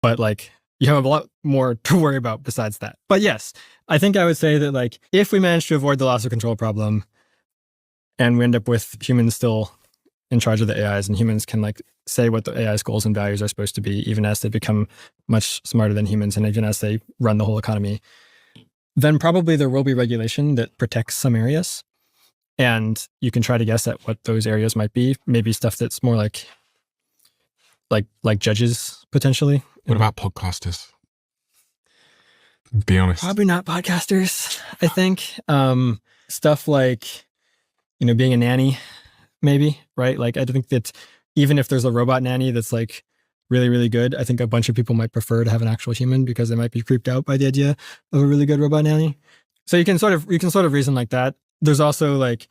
but like you have a lot more to worry about besides that. But yes, I think I would say that like if we manage to avoid the loss of control problem and we end up with humans still in charge of the AIs and humans can like say what the AI's goals and values are supposed to be, even as they become much smarter than humans and even as they run the whole economy, then probably there will be regulation that protects some areas. And you can try to guess at what those areas might be. Maybe stuff that's more like judges potentially. What about podcasters? Be honest. Probably not podcasters, I think. Stuff like, being a nanny, maybe, right? Like I think that even if there's a robot nanny that's like really, really good, I think a bunch of people might prefer to have an actual human because they might be creeped out by the idea of a really good robot nanny. So you can sort of reason like that. There's also like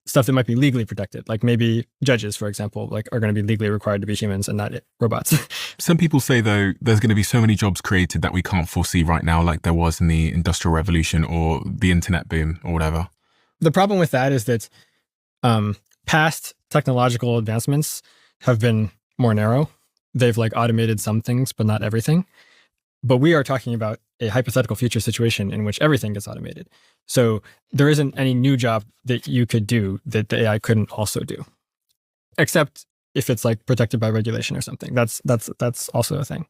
stuff that might be legally protected, like maybe judges, for example, like are going to be legally required to be humans and not robots. Some people say, though, there's going to be so many jobs created that we can't foresee right now, like there was in the Industrial Revolution or the internet boom or whatever. The problem with that is that past technological advancements have been more narrow. They've like automated some things, but not everything. But we are talking about a hypothetical future situation in which everything gets automated. So there isn't any new job that you could do that the AI couldn't also do, except if it's like protected by regulation or something. That's also a thing.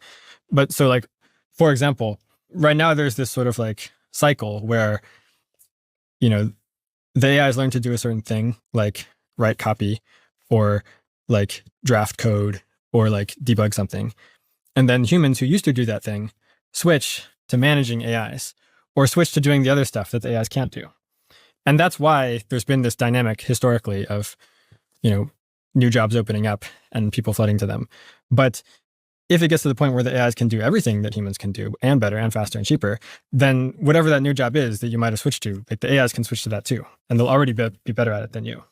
But so like, for example, right now there's this sort of like cycle where, the AIs learn to do a certain thing, like write copy or like draft code or like debug something. And then humans who used to do that thing switch to managing AIs or switch to doing the other stuff that the AIs can't do. And that's why there's been this dynamic historically of, new jobs opening up and people flooding to them. But if it gets to the point where the AIs can do everything that humans can do and better and faster and cheaper, then whatever that new job is that you might have switched to, like the AIs can switch to that too. And they'll already be better at it than you.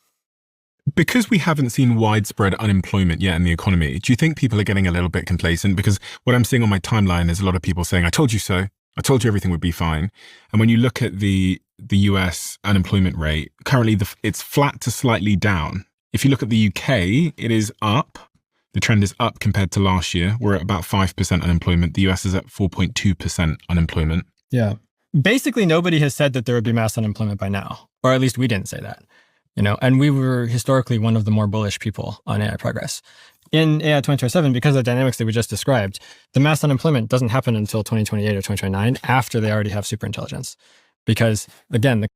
Because we haven't seen widespread unemployment yet in the economy, do you think people are getting a little bit complacent? Because what I'm seeing on my timeline is a lot of people saying, I told you so. I told you everything would be fine. And when you look at the US unemployment rate, currently it's flat to slightly down. If you look at the UK, it is up. The trend is up compared to last year. We're at about 5% unemployment. The US is at 4.2% unemployment. Yeah. Basically, nobody has said that there would be mass unemployment by now, or at least we didn't say that. And we were historically one of the more bullish people on AI progress. In AI 2027, because of the dynamics that we just described, the mass unemployment doesn't happen until 2028 or 2029 after they already have superintelligence. Because again, the